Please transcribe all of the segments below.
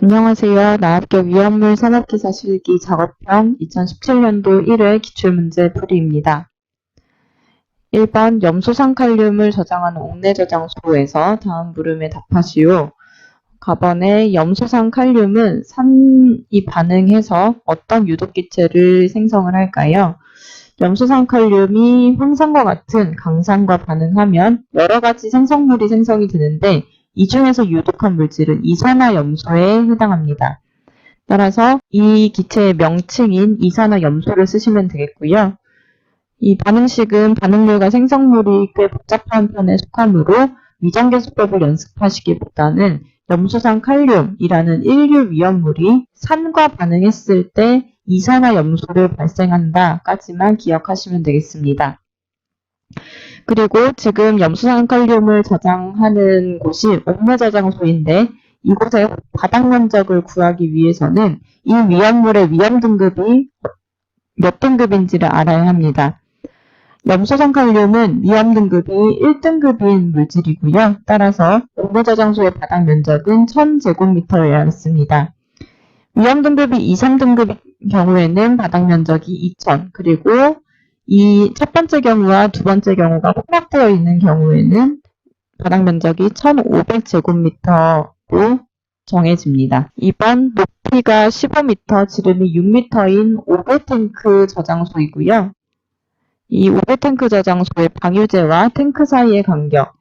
안녕하세요. 나합격 위험물 산업기사 실기 작업형 2017년도 1회 기출문제 풀이입니다. 1번 염소산 칼륨을 저장하는 옥내 저장소에서 다음 물음에 답하시오. 가번에 염소산 칼륨은 산이 반응해서 어떤 유독기체를 생성을 할까요? 염소산 칼륨이 황산과 같은 강산과 반응하면 여러 가지 생성물이 생성이 되는데 이 중에서 유독한 물질은 이산화염소에 해당합니다. 따라서 이 기체의 명칭인 이산화염소를 쓰시면 되겠고요. 이 반응식은 반응물과 생성물이 꽤 복잡한 편에 속하므로 위장계수법을 연습하시기보다는 염소산 칼륨이라는 일류 위험물이 산과 반응했을 때 이산화염소를 발생한다까지만 기억하시면 되겠습니다. 그리고 지금 염소산 칼륨을 저장하는 곳이 옥내 저장소인데 이곳의 바닥 면적을 구하기 위해서는 이 위험물의 위험 등급이 몇 등급인지를 알아야 합니다. 염소산 칼륨은 위험 등급이 1등급인 물질이고요. 따라서 옥내 저장소의 바닥 면적은 1000제곱미터여야 했습니다. 위험 등급이 2, 3등급인 경우에는 바닥 면적이 2000, 그리고 이 첫 번째 경우와 두 번째 경우가 혼합되어 있는 경우에는 바닥 면적이 1500제곱미터로 정해집니다. 2번 높이가 15m, 지름이 6m인 오배탱크 저장소이고요. 이 오배탱크 저장소의 방유제와 탱크 사이의 간격,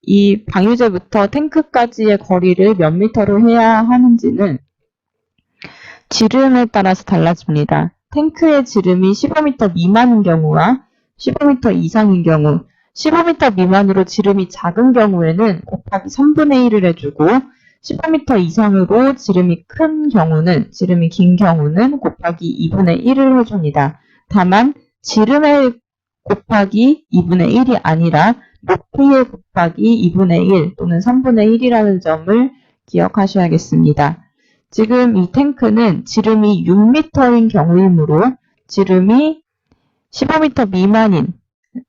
이 방유제부터 탱크까지의 거리를 몇 미터로 해야 하는지는 지름에 따라서 달라집니다. 탱크의 지름이 15m 미만인 경우와 15m 이상인 경우, 15m 미만으로 지름이 작은 경우에는 곱하기 3분의 1을 해주고 15m 이상으로 지름이 큰 경우는, 지름이 긴 경우는 곱하기 2분의 1을 해줍니다. 다만 지름의 곱하기 2분의 1이 아니라 높이의 곱하기 2분의 1 또는 3분의 1이라는 점을 기억하셔야겠습니다. 지금 이 탱크는 지름이 6m인 경우이므로 지름이 15m 미만인,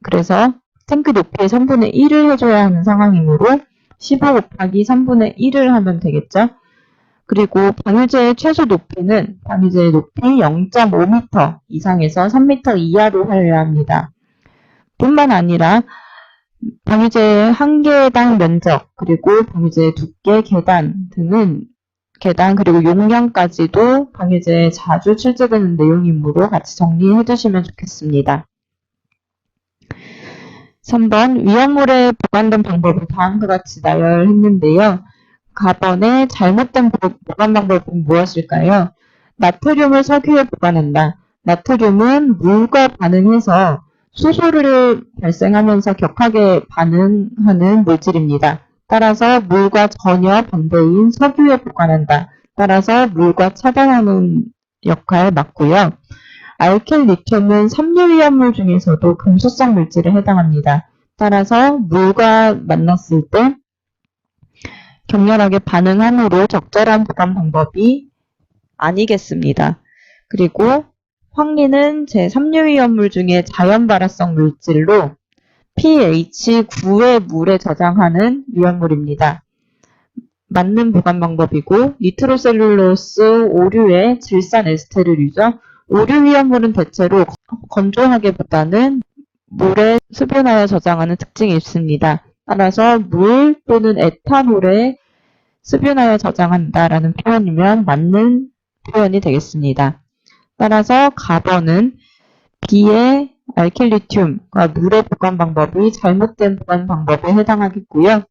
그래서 탱크 높이의 3분의 1을 해줘야 하는 상황이므로 15 곱하기 3분의 1을 하면 되겠죠. 그리고 방유제의 최소 높이는 방유제의 높이 0.5m 이상에서 3m 이하로 하여야 합니다. 뿐만 아니라 방유제의 한 개당 면적, 그리고 방유제의 두께, 계단 그리고 용량까지도 방유제에 자주 출제되는 내용이므로 같이 정리해 주시면 좋겠습니다. 3번 위험물에 보관된 방법을 다음과 같이 나열했는데요. 가번에 잘못된 보관 방법은 무엇일까요? 나트륨을 석유에 보관한다. 나트륨은 물과 반응해서 수소를 발생하면서 격하게 반응하는 물질입니다. 따라서 물과 전혀 반대인 석유에 보관한다. 따라서 물과 차단하는 역할 맞고요. 알킬 리튬은 삼류위험물 중에서도 금수성 물질에 해당합니다. 따라서 물과 만났을 때 격렬하게 반응함으로 적절한 보관 방법이 아니겠습니다. 그리고 황리는 제3류위험물 중에 자연발화성 물질로 pH 9의 물에 저장하는 위험물입니다. 맞는 보관 방법이고 니트로셀룰로스 오류의 질산 에스테르류죠. 오류 위험물은 대체로 건조하게보다는 물에 수분하여 저장하는 특징이 있습니다. 따라서 물 또는 에탄올에 수분하여 저장한다라는 표현이면 맞는 표현이 되겠습니다. 따라서 가번은 B의 알킬리튬과 물의 보관 방법이 잘못된 보관 방법에 해당하겠고요.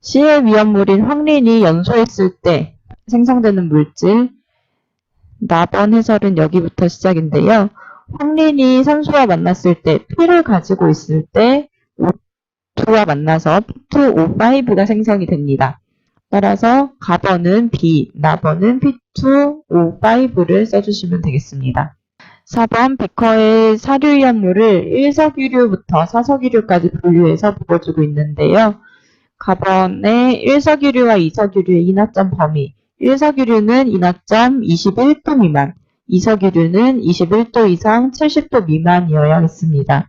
C의 위험물인 황린이 연소했을 때 생성되는 물질, 나번 해설은 여기부터 시작인데요. 황린이 산소와 만났을 때 P를 가지고 있을 때 O2와 만나서 P2O5가 생성이 됩니다. 따라서 가번은 B, 나번은 P2O5를 써주시면 되겠습니다. 4번 비커의 사료위험물을 1석유류부터 4석유류까지 분류해서 보여주고 있는데요. 가번의 1석유류와 2석유류의 인화점 범위, 1석유류는 인화점 21도 미만, 2석유류는 21도 이상 70도 미만이어야 했습니다.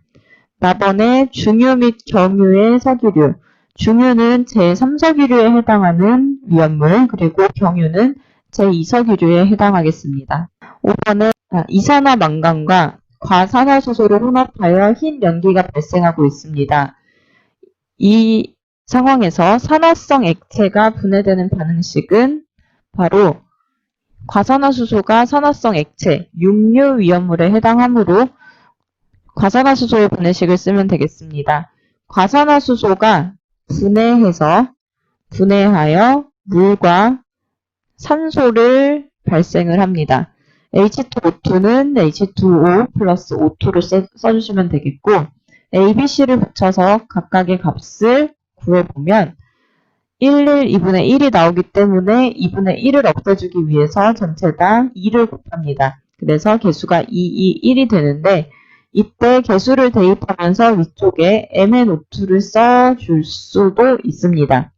나번의 중유 및 겸유의 석유류, 중유는 제3석유류에 해당하는 위험물, 그리고 경유는 제2석유류에 해당하겠습니다. 5번은 이산화망간과 과산화수소를 혼합하여 흰 연기가 발생하고 있습니다. 이 상황에서 산화성 액체가 분해되는 반응식은 바로 과산화수소가 산화성 액체, 육류 위험물에 해당하므로 과산화수소의 분해식을 쓰면 되겠습니다. 과산화수소가 분해하여 물과 산소를 발생을 합니다. H2O2는 H2O 플러스 O2를 써주시면 되겠고, A, B, C를 붙여서 각각의 값을 구해보면 2분의 1이 나오기 때문에 2분의 1을 없애주기 위해서 전체당 2를 곱합니다. 그래서 개수가 1이 되는데, 이때 개수를 대입하면서 위쪽에 MnO2를 써줄 수도 있습니다.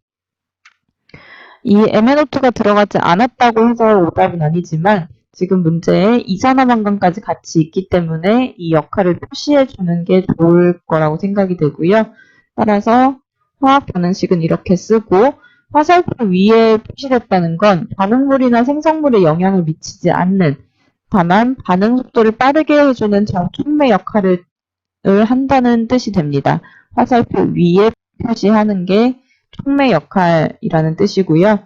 이 MnO2가 들어가지 않았다고 해서 오답은 아니지만 지금 문제에 이산화망간까지 같이 있기 때문에 이 역할을 표시해 주는 게 좋을 거라고 생각이 되고요. 따라서 화학 반응식은 이렇게 쓰고, 화살표 위에 표시됐다는 건 반응물이나 생성물에 영향을 미치지 않는, 다만 반응 속도를 빠르게 해주는 정촉매 역할을 한다는 뜻이 됩니다. 화살표 위에 표시하는 게 촉매 역할이라는 뜻이고요.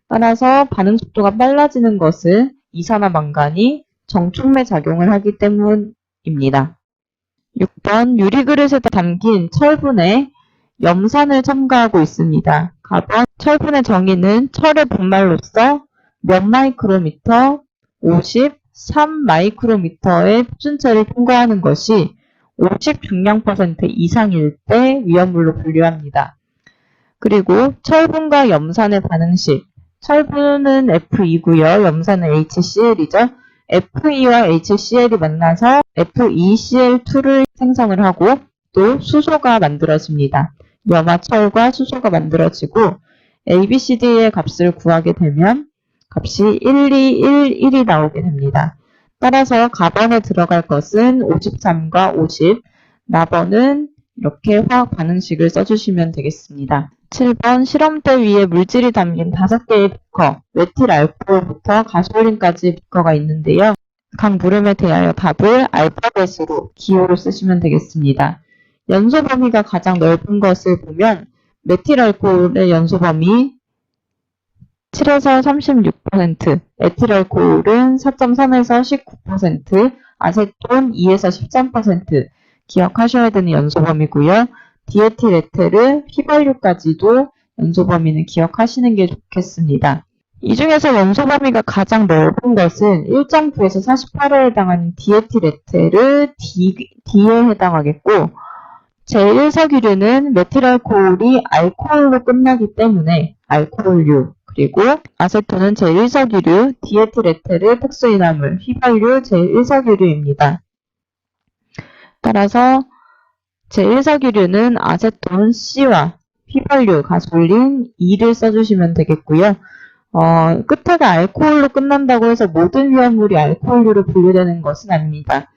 따라서 반응 속도가 빨라지는 것은 이산화망간이 정촉매 작용을 하기 때문입니다. 6번 유리그릇에 담긴 철분에 염산을 첨가하고 있습니다. 가번 철분의 정의는 철의 분말로서 몇 마이크로미터, 53 마이크로미터의 표준체를 통과하는 것이 50 중량% 이상일 때 위험물로 분류합니다. 그리고 철분과 염산의 반응식, 철분은 Fe2고요. 염산은 HCl이죠. Fe2와 HCl이 만나서 FeCl2를 생성을 하고 또 수소가 만들어집니다. 염화 철과 수소가 만들어지고 ABCD의 값을 구하게 되면 값이 1, 2, 1, 1이 나오게 됩니다. 따라서 가번에 들어갈 것은 53과 50, 나번은 이렇게 화학 반응식을 써주시면 되겠습니다. 7번 실험대 위에 물질이 담긴 5개의 비커, 메틸 알코올부터 가솔린까지 비커가 있는데요. 각 물음에 대하여 답을 알파벳으로 기호로 쓰시면 되겠습니다. 연소 범위가 가장 넓은 것을 보면 메틸 알코올의 연소 범위 7에서 36%, 에틸 알코올은 4.3에서 19%, 아세톤 2에서 13% 기억하셔야 되는 연소 범위고요. 디에틸 에테르, 휘발유까지도 연소 범위는 기억하시는 게 좋겠습니다. 이 중에서 연소 범위가 가장 넓은 것은 1.9에서 48에 해당하는 디에틸 에테르 D에 해당하겠고, 제1석유류는 메틸알코올이 알코올로 끝나기 때문에 알코올류, 그리고 아세톤은 제1석유류, 디에틸 에테르 특수이나물, 휘발유 제1석유류입니다. 따라서 제1석유류는 아세톤 C와 휘발유, 가솔린 E를 써주시면 되겠고요. 끝에가 알코올로 끝난다고 해서 모든 위험물이 알코올류로 분류되는 것은 아닙니다.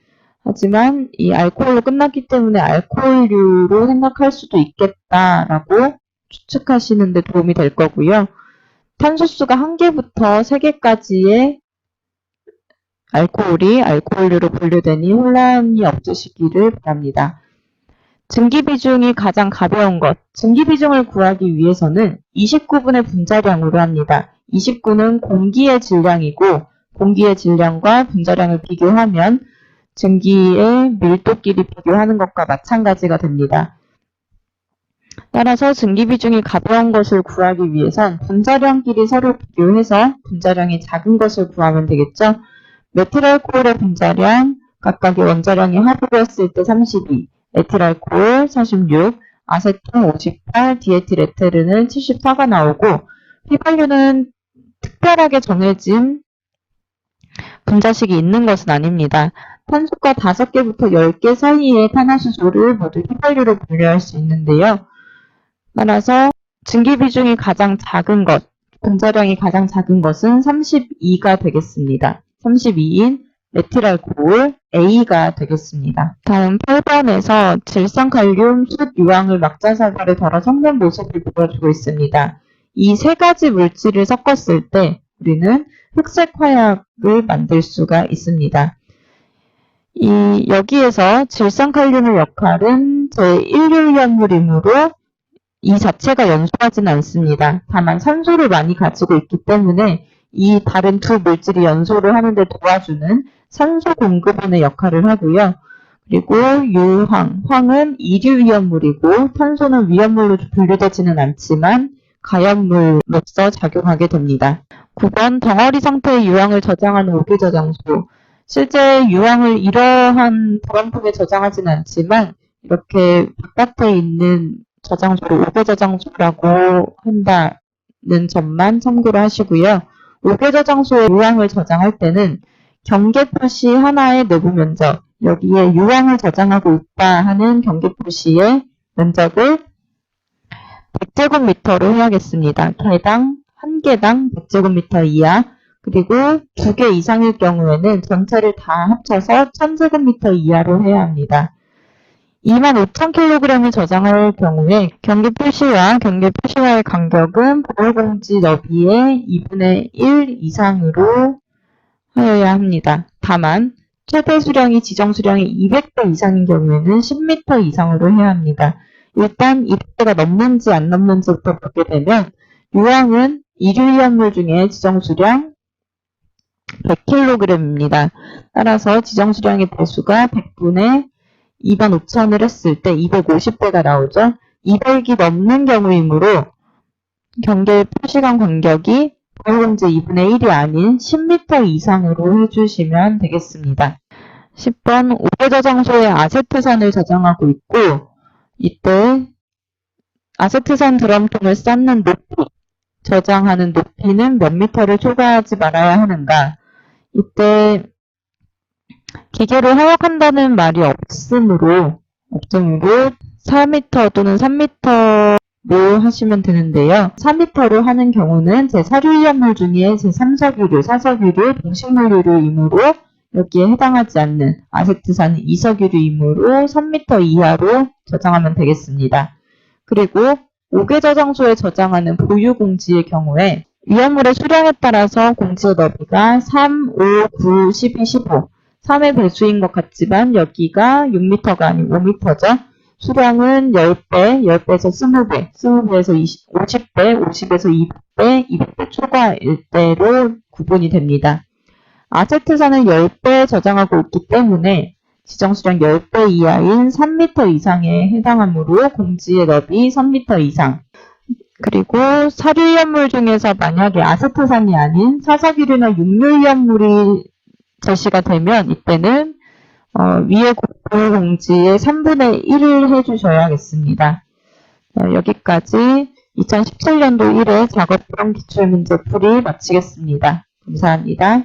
하지만 이 알코올로 끝났기 때문에 알코올류로 생각할 수도 있겠다라고 추측하시는 데 도움이 될 거고요. 탄소수가 1개부터 3개까지의 알코올이 알코올류로 분류되니 혼란이 없으시기를 바랍니다. 증기비중이 가장 가벼운 것, 증기비중을 구하기 위해서는 29분의 분자량으로 합니다. 29는 공기의 질량이고 공기의 질량과 분자량을 비교하면 증기의 밀도끼리 비교하는 것과 마찬가지가 됩니다. 따라서 증기비중이 가벼운 것을 구하기 위해선 분자량끼리 서로 비교해서 분자량이 작은 것을 구하면 되겠죠. 메틸알코올의 분자량, 각각의 원자량이 합으였을 때 32, 에틸알코올 46, 아세톤 58, 디에틸 에테르는 74가 나오고, 휘발유는 특별하게 정해진 분자식이 있는 것은 아닙니다. 탄소가 5개부터 10개 사이의 탄화수소를 모두 휘발유로 분류할 수 있는데요. 따라서 증기비중이 가장 작은 것, 분자량이 가장 작은 것은 32가 되겠습니다. 32인 메틸알코올 A가 되겠습니다. 다음 8번에서 질산칼륨 숫 유황을 막자사발에 덜어 섞는 모습을 보여주고 있습니다. 이 세 가지 물질을 섞었을 때 우리는 흑색 화약을 만들 수가 있습니다. 여기에서 질산칼륨의 역할은 제1유연물이므로 이 자체가 연소하지는 않습니다. 다만 산소를 많이 가지고 있기 때문에 이 다른 두 물질이 연소를 하는 데 도와주는 산소 공급원의 역할을 하고요. 그리고 유황, 황은 이류위험물이고 탄소는 위험물로 분류되지는 않지만 가염물로서 작용하게 됩니다. 9번 덩어리 상태의 유황을 저장하는 오개저장소. 실제 유황을 이러한 드럼통에 저장하지는 않지만 이렇게 바깥에 있는 저장소를 오개저장소라고 한다는 점만 참고로 하시고요. 오개저장소에 유황을 저장할 때는 경계표시 하나의 내부 면적, 여기에 유황을 저장하고 있다 하는 경계표시의 면적을 100제곱미터로 해야겠습니다. 개당, 한 개당 100제곱미터 이하, 그리고 2개 이상일 경우에는 전체를 다 합쳐서 1000제곱미터 이하로 해야 합니다. 25,000kg을 저장할 경우에 경계표시와 경계표시와의 간격은 보호공지 너비의 2분의 1 이상으로 하여야 합니다. 다만 최대 수량이 지정 수량의 200배 이상인 경우에는 10m 이상으로 해야 합니다. 일단 200배가 넘는지 안 넘는지부터 보게 되면 유황은 이류위험물 중에 지정 수량 100kg입니다. 따라서 지정 수량의 배수가 100분의 25,000을 했을 때 250배가 나오죠. 200이 넘는 경우이므로 경계 표시간 간격이 보호공지 2분의 1이 아닌 10m 이상으로 해주시면 되겠습니다. 10번 오개저장소에 아세트산을 저장하고 있고 이때 아세트산 드럼통을 쌓는 높이, 저장하는 높이는 몇 미터를 초과하지 말아야 하는가. 이때 기계로 하역한다는 말이 없으므로 4m 또는 3m로 하시면 되는데요. 4m로 하는 경우는 제4유연물 중에 제3석유류, 4석유류, 동식물유류이므로 여기에 해당하지 않는 아세트산은 2석유류이므로 3m 이하로 저장하면 되겠습니다. 그리고 오개저장소에 저장하는 보유공지의 경우에 위험물의 수량에 따라서 공지의 너비가 3, 5, 9, 12, 15 3의 배수인 것 같지만 여기가 6m가 아닌 5m죠. 수량은 10배, 10배에서 20배, 20배에서 50배, 50에서 200배, 200배 초과일 때로 구분이 됩니다. 아세트산은 10배 저장하고 있기 때문에 지정수량 10배 이하인 3m 이상에 해당하므로 공지의 너비 3m 이상. 그리고 사료위험물 중에서 만약에 아세트산이 아닌 사석유류나 육류위험물이 제시가 되면 이때는 위에 보호공지의 3분의 1을 해주셔야겠습니다. 여기까지 2017년도 1회 작업형 기출문제 풀이 마치겠습니다. 감사합니다.